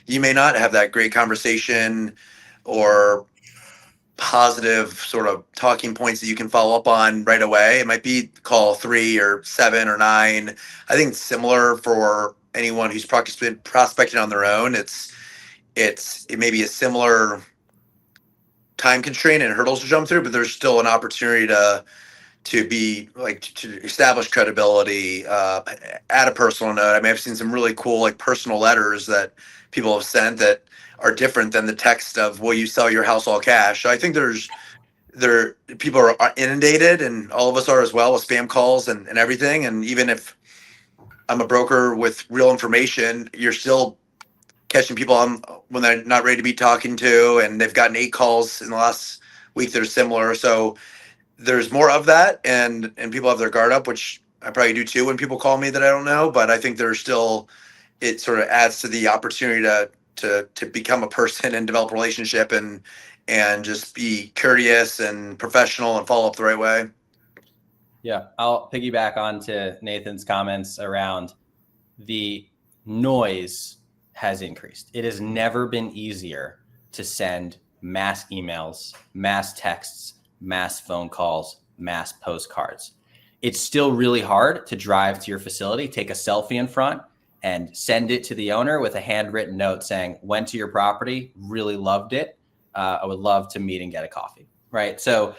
you may not have that great conversation or positive sort of talking points that you can follow up on right away. It might be call 3 or 7 or 9. I think it's similar for anyone who's prospecting on their own. It may be a similar time constraint and hurdles to jump through, but there's still an opportunity to be like to establish credibility, add a personal note. I mean, I've seen some really cool like personal letters that people have sent that are different than the text of "Will you sell your house all cash?" So I think there people are inundated, and all of us are as well, with spam calls and everything. And even if I'm a broker with real information, you're still catching people on when they're not ready to be talking to, and they've gotten 8 calls in the last week that are similar. So there's more of that, and people have their guard up, which I probably do too when people call me that I don't know. But I think there's still, it sort of adds to the opportunity to become a person and develop a relationship, and just be courteous and professional and follow up the right way. Yeah, I'll piggyback onto Nathan's comments around the noise has increased. It has never been easier to send mass emails, mass texts, mass phone calls, mass postcards. It's still really hard to drive to your facility, take a selfie in front, and send it to the owner with a handwritten note saying, "Went to your property, really loved it. I would love to meet and get a coffee." Right? So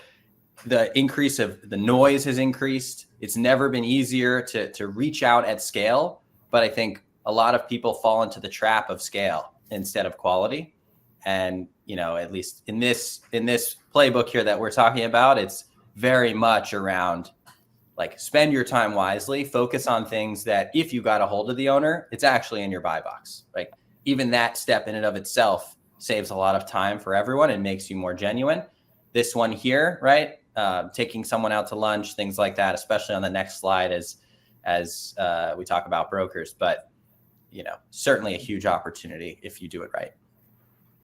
the increase of the noise has increased. It's never been easier to reach out at scale, but I think a lot of people fall into the trap of scale instead of quality. And, at least in this playbook here that we're talking about, it's very much around like spend your time wisely, focus on things that if you got a hold of the owner, it's actually in your buy box. Like even that step in and of itself saves a lot of time for everyone and makes you more genuine. This one here, right? Taking someone out to lunch, things like that, especially on the next slide as we talk about brokers, but certainly a huge opportunity if you do it right.